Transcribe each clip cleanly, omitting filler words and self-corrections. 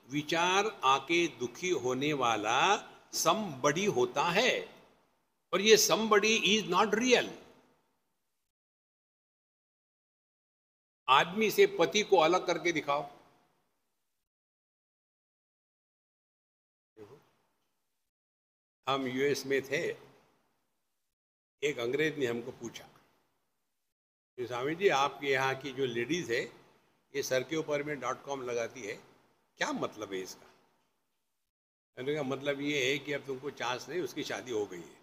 विचार आके दुखी होने वाला समबडी होता है, और ये समबडी इज नॉट रियल। आदमी से पति को अलग करके दिखाओ। हम यूएस में थे, एक अंग्रेज ने हमको पूछा कि स्वामी जी, आपके यहाँ की जो लेडीज है ये सर के ऊपर में .com लगाती है, क्या मतलब है इसका? मैंने कहा मतलब ये है कि अब तुमको चांस नहीं, उसकी शादी हो गई है।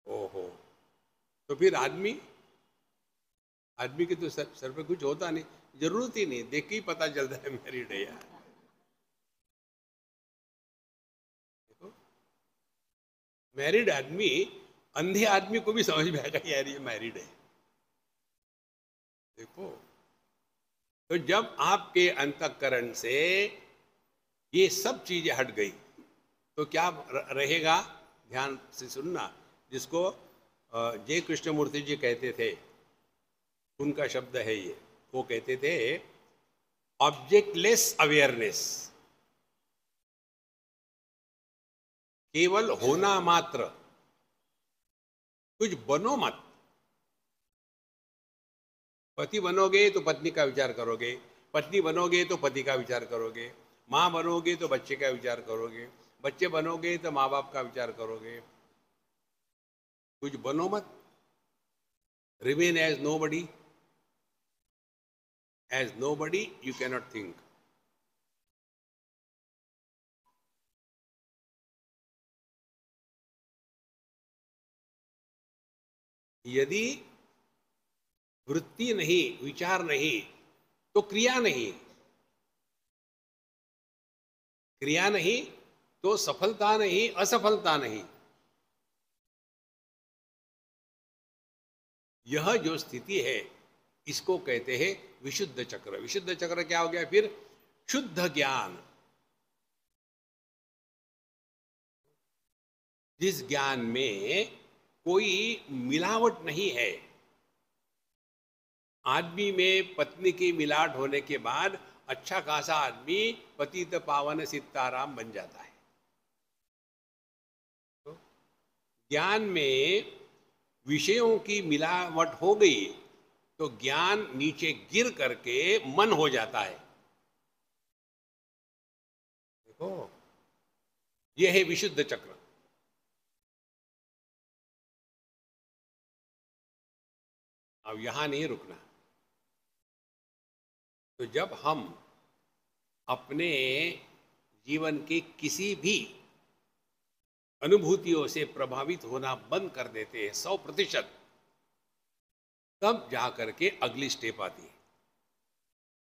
ओहो, तो फिर आदमी के तो सर पे कुछ होता नहीं, जरूरत ही नहीं, देख के ही पता चलता है मैरिड है यार। देखो, मैरिड आदमी अंधे आदमी को भी समझ में आएगा यार ये मैरिड है। देखो, तो जब आपके अंतःकरण से ये सब चीजें हट गई तो क्या रहेगा? ध्यान से सुनना, जिसको जय कृष्णमूर्ति जी कहते थे, उनका शब्द है ये। वो कहते थे ऑब्जेक्टलेस अवेयरनेस, केवल होना मात्र, कुछ बनो मत। पति बनोगे तो पत्नी का विचार करोगे, पत्नी बनोगे तो पति का विचार करोगे, माँ बनोगे तो बच्चे का विचार करोगे, बच्चे बनोगे तो माँ बाप का विचार करोगे। कुछ बनो मत। Remain as nobody. As nobody you cannot think. यदि वृत्ति नहीं, विचार नहीं, तो क्रिया नहीं, क्रिया नहीं तो सफलता नहीं, असफलता नहीं। यह जो स्थिति है इसको कहते हैं विशुद्ध चक्र। विशुद्ध चक्र क्या हो गया फिर? शुद्ध ज्ञान। जिस ज्ञान में कोई मिलावट नहीं है। आदमी में पत्नी की मिलावट होने के बाद अच्छा खासा आदमी पतित पावन सीताराम बन जाता है। तो ज्ञान में विषयों की मिलावट हो गई तो ज्ञान नीचे गिर करके मन हो जाता है। देखो, यह है विशुद्ध चक्र। अब यहां नहीं रुकना। तो जब हम अपने जीवन के किसी भी अनुभूतियों से प्रभावित होना बंद कर देते हैं 100%, तब जा करके अगली स्टेप आती है।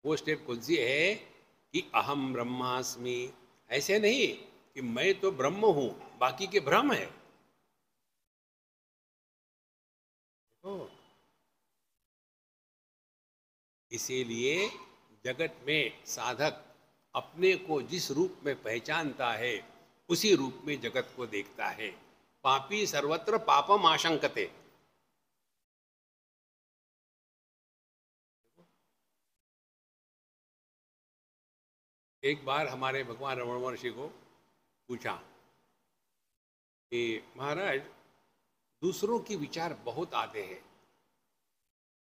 वो स्टेप कौन सी है? कि अहम ब्रह्मास्मि। ऐसे नहीं कि मैं तो ब्रह्म हूं, बाकी के भ्रम है। तो इसीलिए जगत में साधक अपने को जिस रूप में पहचानता है उसी रूप में जगत को देखता है। पापी सर्वत्र पापम आशंकते। एक बार हमारे भगवान रमण महर्षि को पूछा कि महाराज, दूसरों की विचार बहुत आते हैं,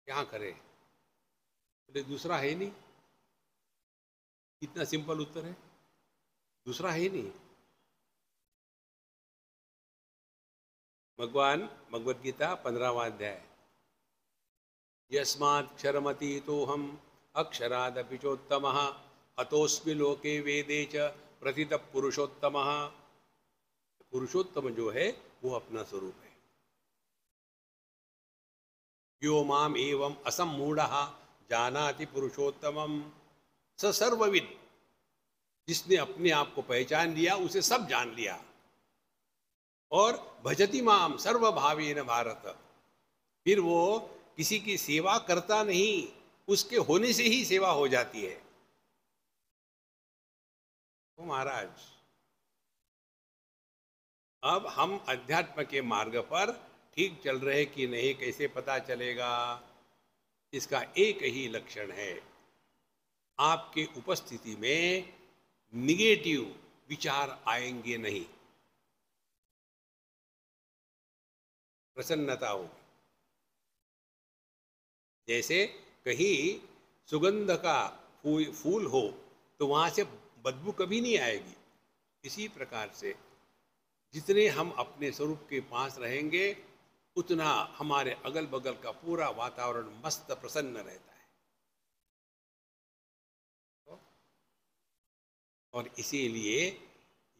क्या करें? बोले दूसरा है नहीं। इतना सिंपल उत्तर है, दूसरा है नहीं। भगवान भगवद गीता 15वां अध्याय, यस्मात् क्षरमती तो हम अक्षरादपि चोत्तमः अतोस्मि लोके वेदे च प्रथित पुरुषोत्तमः। पुरुषोत्तम जो है वो अपना स्वरूप है। यो माम एवं असम्मूढ़ः जानाति पुरुषोत्तमम् स सर्वविद। जिसने अपने आप को पहचान लिया उसे सब जान लिया। और भजति माम सर्वभावेन भारत। फिर वो किसी की सेवा करता नहीं, उसके होने से ही सेवा हो जाती है। तो महाराज, अब हम अध्यात्म के मार्ग पर ठीक चल रहे कि नहीं, कैसे पता चलेगा? इसका एक ही लक्षण है, आपके उपस्थिति में निगेटिव विचार आएंगे नहीं, प्रसन्नता होगी। जैसे कहीं सुगंध का फूल हो तो वहाँ से बदबू कभी नहीं आएगी। इसी प्रकार से जितने हम अपने स्वरूप के पास रहेंगे उतना हमारे अगल बगल का पूरा वातावरण मस्त प्रसन्न रहता है। और इसीलिए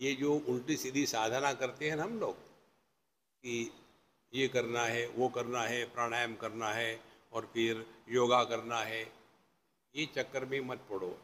ये जो उल्टी सीधी साधना करते हैं ना हम लोग कि ये करना है वो करना है, प्राणायाम करना है और फिर योगा करना है, ये चक्कर में मत पड़ो।